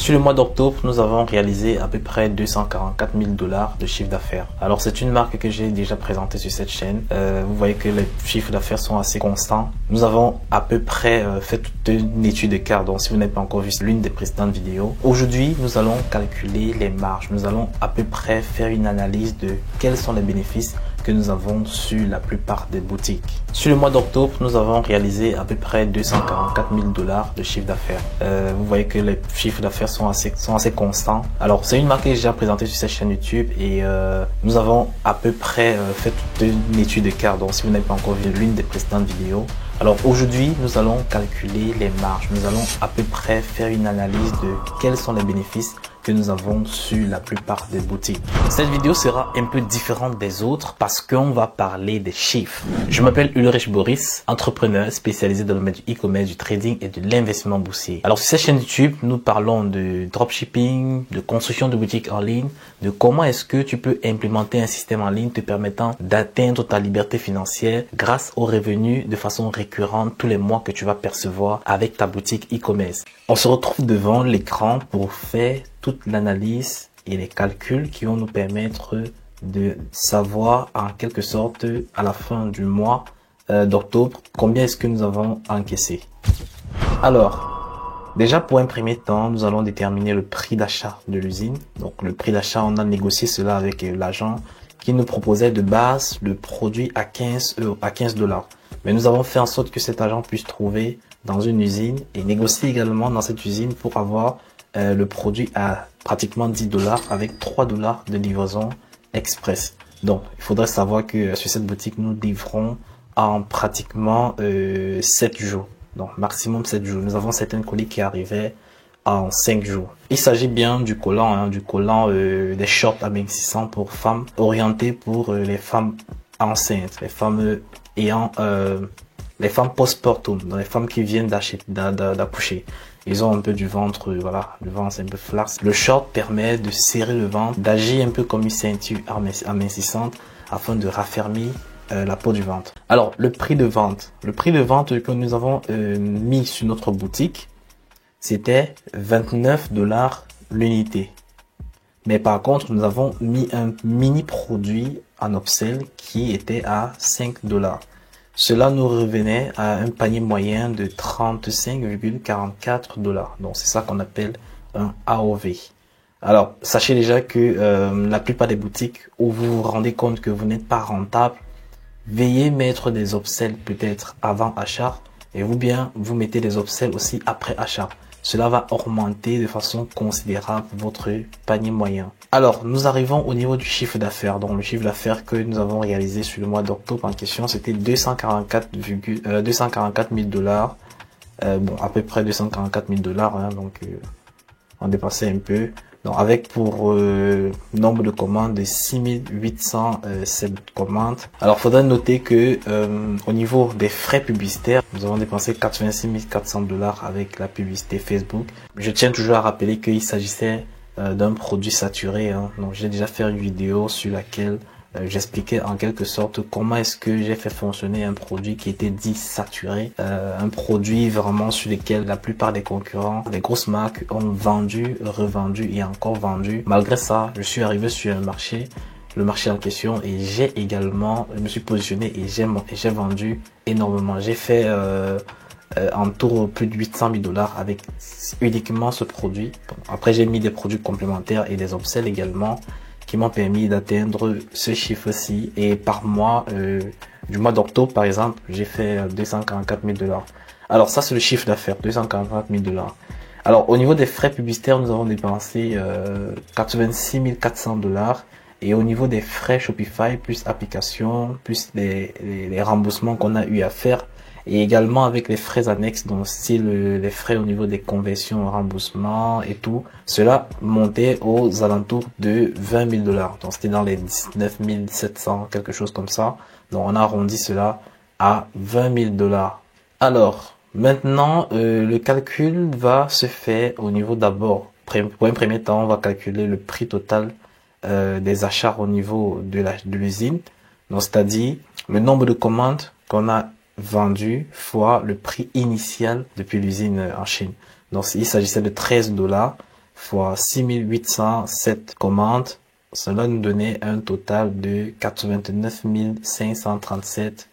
Sur le mois d'octobre, nous avons réalisé à peu près 244 000 $ de chiffre d'affaires. Alors c'est une marque que j'ai déjà présentée sur cette chaîne. Vous voyez que les chiffres d'affaires sont assez constants. Nous avons à peu près fait toute une étude de cas. Donc si vous n'avez pas encore vu l'une des précédentes vidéos, aujourd'hui nous allons calculer les marges. Nous allons à peu près faire une analyse de quels sont les bénéfices que nous avons sur la plupart des boutiques. Sur le mois d'octobre, nous avons réalisé à peu près 244 000 $ de chiffre d'affaires. Vous voyez que les chiffres d'affaires sont assez constants. Alors, c'est une marque que j'ai déjà présentée sur cette chaîne YouTube et nous avons à peu près fait toute une étude de cas. Donc, si vous n'avez pas encore vu l'une des précédentes vidéos, alors aujourd'hui, nous allons calculer les marges. Nous allons à peu près faire une analyse de quels sont les bénéfices que nous avons sur la plupart des boutiques. Cette vidéo sera un peu différente des autres parce qu'on va parler des chiffres. Je m'appelle Ulrich Boris, entrepreneur spécialisé dans le domaine du e-commerce, du trading et de l'investissement boursier. Alors sur cette chaîne YouTube, nous parlons de dropshipping, de construction de boutiques en ligne, de comment est-ce que tu peux implémenter un système en ligne te permettant d'atteindre ta liberté financière grâce aux revenus de façon récurrente tous les mois que tu vas percevoir avec ta boutique e-commerce. On se retrouve devant l'écran pour faire toute l'analyse et les calculs qui vont nous permettre de savoir en quelque sorte à la fin du mois d'octobre combien est-ce que nous avons encaissé. Alors, déjà pour un premier temps, nous allons déterminer le prix d'achat de l'usine. Donc le prix d'achat, on a négocié cela avec l'agent qui nous proposait de base le produit à 15 €, à 15 $. Mais nous avons fait en sorte que cet agent puisse trouver dans une usine et négocier également dans cette usine pour avoir le produit à pratiquement 10 $ avec 3 $ de livraison express. Donc, il faudrait savoir que sur cette boutique, nous livrons en pratiquement 7 jours. Donc, maximum 7 jours. Nous avons certains colis qui arrivaient en 5 jours. Il s'agit bien du collant, des shorts à 1600 pour femmes, orientés pour les femmes enceintes, les femmes ayant les femmes postpartum, les femmes qui viennent d'accoucher. Ils ont un peu du ventre, voilà, le ventre c'est un peu flasque. Le short permet de serrer le ventre, d'agir un peu comme une ceinture amincissante afin de raffermir la peau du ventre. Alors, le prix de vente. Le prix de vente que nous avons mis sur notre boutique, c'était 29 $ l'unité. Mais par contre, nous avons mis un mini produit en upsell qui était à 5 $. Cela nous revenait à un panier moyen de 35,44 $. Donc, c'est ça qu'on appelle un AOV. Alors, sachez déjà que la plupart des boutiques où vous vous rendez compte que vous n'êtes pas rentable, veuillez mettre des upsells peut-être avant achat et ou bien vous mettez des upsells aussi après achat. Cela va augmenter de façon considérable votre panier moyen. Alors, nous arrivons au niveau du chiffre d'affaires. Donc, le chiffre d'affaires que nous avons réalisé sur le mois d'octobre en question, c'était 244 000 $. Bon, à peu près 244 000 $. Donc, on dépassait un peu. Donc, avec pour nombre de commandes de 6807 commandes. Alors, faudrait noter que au niveau des frais publicitaires, nous avons dépensé 86 400 $ avec la publicité Facebook. Je tiens toujours à rappeler qu'il s'agissait d'un produit saturé. Donc, j'ai déjà fait une vidéo sur laquelle j'expliquais en quelque sorte comment est-ce que j'ai fait fonctionner un produit qui était dit saturé, un produit vraiment sur lequel la plupart des concurrents, les grosses marques ont vendu, revendu et encore vendu. Malgré ça, je suis arrivé sur un marché, le marché en question, et j'ai également, je me suis positionné et j'ai vendu énormément. J'ai fait en tout plus de 800 000 $ avec uniquement ce produit. Après, j'ai mis des produits complémentaires et des upsells également, qui m'ont permis d'atteindre ce chiffre-ci. Et par mois, du mois d'octobre par exemple, j'ai fait 244 000 $. Alors ça c'est le chiffre d'affaires, 244 000 $. Alors au niveau des frais publicitaires, nous avons dépensé 86 400 $. Et au niveau des frais Shopify, plus application, plus les remboursements qu'on a eu à faire, et également avec les frais annexes, donc style les frais au niveau des conversions, remboursements et tout, cela montait aux alentours de 20 000 $. Donc c'était dans les 19 700, quelque chose comme ça. Donc on a arrondi cela à 20 000 $. Alors maintenant, le calcul va se faire au niveau d'abord. Pour un premier temps, on va calculer le prix total des achats au niveau de l'usine. Donc c'est-à-dire le nombre de commandes qu'on a vendu fois le prix initial depuis l'usine en Chine. Donc il s'agissait de 13 $ fois 6807 commandes, cela nous donnait un total de 89 537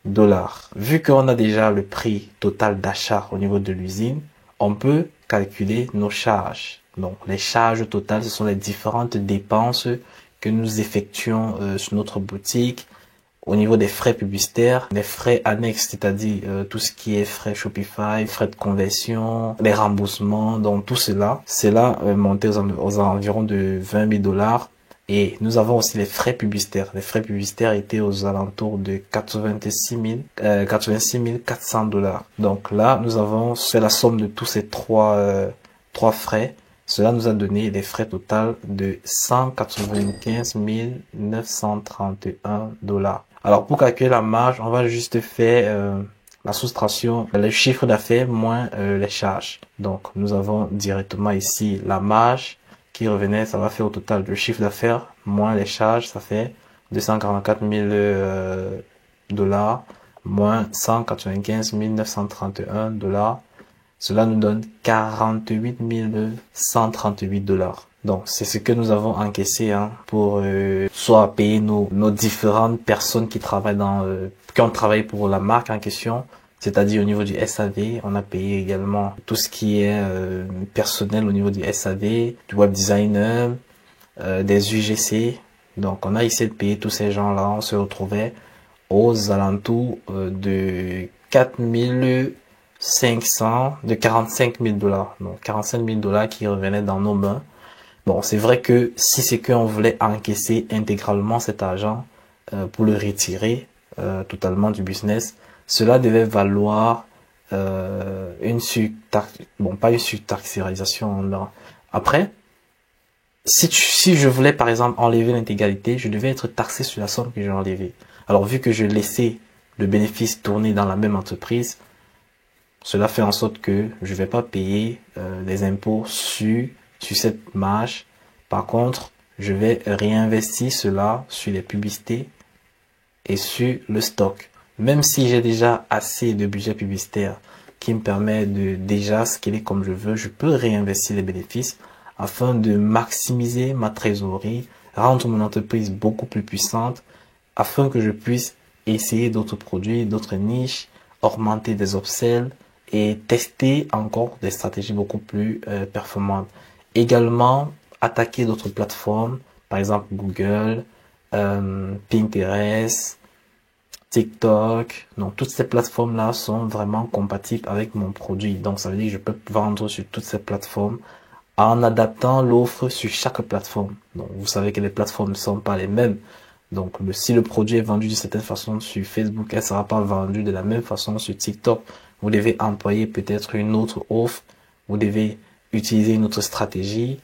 dollars. Vu qu'on a déjà le prix total d'achat au niveau de l'usine, on peut calculer nos charges. Donc, les charges totales, ce sont les différentes dépenses que nous effectuons sur notre boutique. Au niveau des frais publicitaires, les frais annexes, c'est-à-dire tout ce qui est frais Shopify, frais de conversion, les remboursements, donc tout cela, c'est là monté aux environs de 20 000 dollars. Et nous avons aussi les frais publicitaires. Les frais publicitaires étaient aux alentours de 86 400 dollars. Donc là, nous avons fait la somme de tous ces trois frais. Cela nous a donné des frais total de 195 931 dollars. Alors, pour calculer la marge, on va juste faire la soustraction, le chiffre d'affaires moins les charges. Donc, nous avons directement ici la marge qui revenait, ça va faire au total le chiffre d'affaires moins les charges, ça fait 244 000 dollars moins 195 931 dollars. Cela nous donne 48 138 dollars. Donc, c'est ce que nous avons encaissé pour soit payer nos différentes personnes qui travaillent qui ont travaillé pour la marque en question. C'est-à-dire au niveau du SAV, on a payé également tout ce qui est personnel au niveau du SAV, du web designer, des UGC. Donc, on a essayé de payer tous ces gens-là. On se retrouvait aux alentours de 45 000 dollars. Donc, 45 000 dollars qui revenaient dans nos mains. Bon, c'est vrai que si c'est qu'on voulait encaisser intégralement cet argent pour le retirer totalement du business, cela devait valoir une pas une surtaxation. Non. Après, si je voulais par exemple enlever l'intégralité, je devais être taxé sur la somme que j'ai enlevée. Alors vu que je laissais le bénéfice tourner dans la même entreprise, cela fait en sorte que je vais pas payer des impôts sur cette marge. Par contre, je vais réinvestir cela sur les publicités et sur le stock. Même si j'ai déjà assez de budget publicitaire qui me permet de déjà scaler comme je veux, je peux réinvestir les bénéfices afin de maximiser ma trésorerie, rendre mon entreprise beaucoup plus puissante, afin que je puisse essayer d'autres produits, d'autres niches, augmenter des upsells et tester encore des stratégies beaucoup plus performantes. Également, attaquer d'autres plateformes, par exemple Google, Pinterest, TikTok. Donc, toutes ces plateformes-là sont vraiment compatibles avec mon produit. Donc, ça veut dire que je peux vendre sur toutes ces plateformes en adaptant l'offre sur chaque plateforme. Donc, vous savez que les plateformes ne sont pas les mêmes. Donc, si le produit est vendu d'une certaine façon sur Facebook, elle ne sera pas vendue de la même façon sur TikTok. Vous devez employer peut-être une autre offre. Vous devez utiliser une autre stratégie.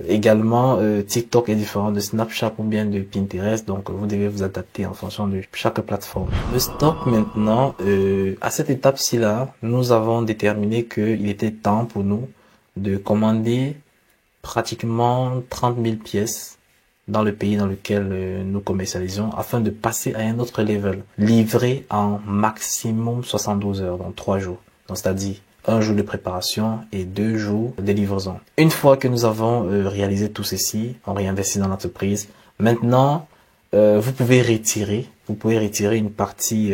Également, TikTok est différent de Snapchat ou bien de Pinterest. Donc, vous devez vous adapter en fonction de chaque plateforme. Le stock maintenant, à cette étape-ci là, nous avons déterminé qu'il était temps pour nous de commander pratiquement 30 000 pièces dans le pays dans lequel nous commercialisons afin de passer à un autre level, livré en maximum 72 heures, donc 3 jours. Donc, c'est-à-dire 1 jour de préparation et 2 jours de livraison. Une fois que nous avons réalisé tout ceci, on réinvestit dans l'entreprise. Maintenant, vous pouvez retirer une partie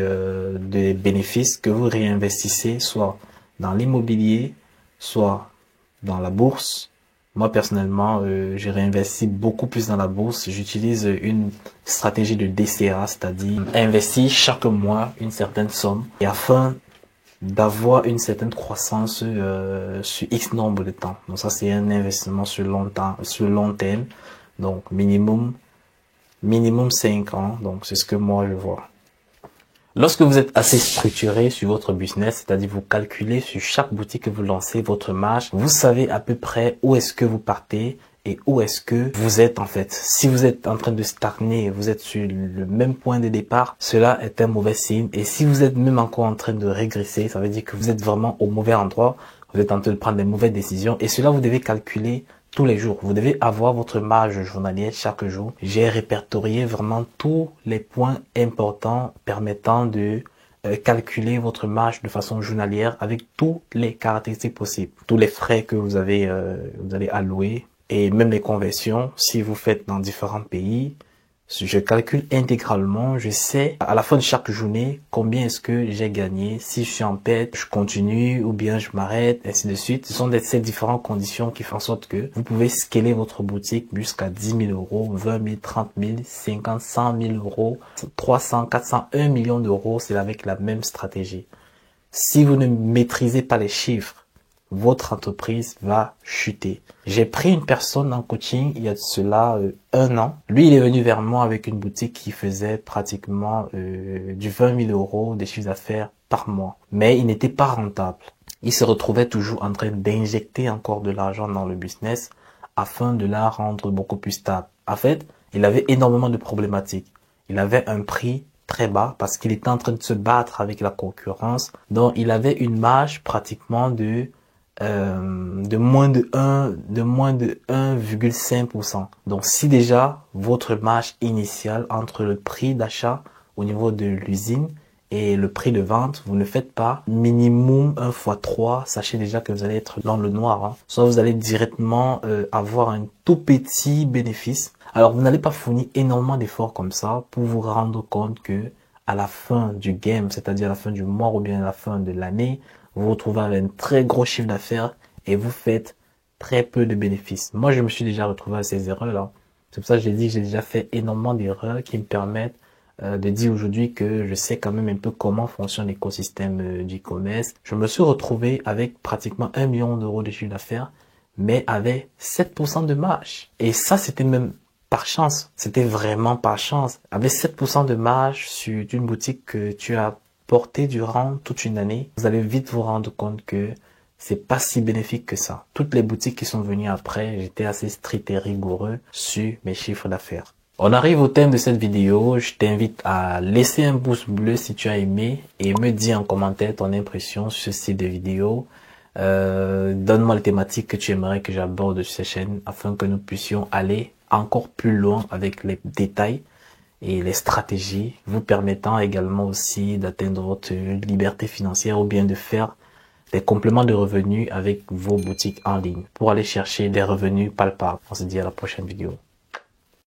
des bénéfices que vous réinvestissez soit dans l'immobilier, soit dans la bourse. Moi, personnellement, je réinvestis beaucoup plus dans la bourse. J'utilise une stratégie de DCA, c'est-à-dire investir chaque mois une certaine somme et afin d'avoir une certaine croissance sur X nombre de temps. Donc ça, c'est un investissement sur long terme. Donc minimum 5 ans. Donc c'est ce que moi je vois. Lorsque vous êtes assez structuré sur votre business, c'est-à-dire vous calculez sur chaque boutique que vous lancez votre marge, vous savez à peu près où est-ce que vous partez et où est-ce que vous êtes en fait. Si vous êtes en train de stagner, vous êtes sur le même point de départ, cela est un mauvais signe. Et si vous êtes même encore en train de régresser, ça veut dire que vous êtes vraiment au mauvais endroit, vous êtes en train de prendre des mauvaises décisions. Et cela, vous devez calculer tous les jours. Vous devez avoir votre marge journalière chaque jour. J'ai répertorié vraiment tous les points importants permettant de calculer votre marge de façon journalière avec toutes les caractéristiques possibles, tous les frais que vous allez allouer et même les conversions si vous faites dans différents pays. Je calcule intégralement, je sais à la fin de chaque journée combien est-ce que j'ai gagné, si je suis en perte, je continue ou bien je m'arrête, ainsi de suite. Ce sont ces différentes conditions qui font en sorte que vous pouvez scaler votre boutique jusqu'à 10 000 euros, 20 000, 30 000, 50, 100 000 euros, 300, 400, 1 million d'euros, c'est avec la même stratégie. Si vous ne maîtrisez pas les chiffres, votre entreprise va chuter. J'ai pris une personne en coaching il y a de cela 1 an. Lui, il est venu vers moi avec une boutique qui faisait pratiquement du 20 000 euros de chiffre d'affaires par mois. Mais il n'était pas rentable. Il se retrouvait toujours en train d'injecter encore de l'argent dans le business afin de la rendre beaucoup plus stable. En fait, il avait énormément de problématiques. Il avait un prix très bas parce qu'il était en train de se battre avec la concurrence. Donc, il avait une marge pratiquement de moins de 1,5%. Donc, si déjà votre marge initiale entre le prix d'achat au niveau de l'usine et le prix de vente, vous ne faites pas minimum 1 fois 3, sachez déjà que vous allez être dans le noir. Hein. Soit vous allez directement avoir un tout petit bénéfice. Alors, vous n'allez pas fournir énormément d'efforts comme ça pour vous rendre compte que à la fin du game, c'est-à-dire à la fin du mois ou bien à la fin de l'année, vous vous retrouvez avec un très gros chiffre d'affaires et vous faites très peu de bénéfices. Moi, je me suis déjà retrouvé à ces erreurs-là. C'est pour ça que j'ai dit que j'ai déjà fait énormément d'erreurs qui me permettent de dire aujourd'hui que je sais quand même un peu comment fonctionne l'écosystème du e-commerce. Je me suis retrouvé avec pratiquement 1 million d'euros de chiffre d'affaires, mais avec 7% de marge. Et ça, c'était même par chance. C'était vraiment par chance. Avec 7% de marge sur une boutique que tu as portée durant toute une année, vous allez vite vous rendre compte que c'est pas si bénéfique que ça. Toutes les boutiques qui sont venues après, j'étais assez strict et rigoureux sur mes chiffres d'affaires. On arrive au thème de cette vidéo. Je t'invite à laisser un pouce bleu si tu as aimé et me dire en commentaire ton impression sur ce style de vidéo. Donne-moi les thématiques que tu aimerais que j'aborde sur cette chaîne afin que nous puissions aller encore plus loin avec les détails et les stratégies, vous permettant également aussi d'atteindre votre liberté financière ou bien de faire des compléments de revenus avec vos boutiques en ligne pour aller chercher des revenus palpables. On se dit à la prochaine vidéo.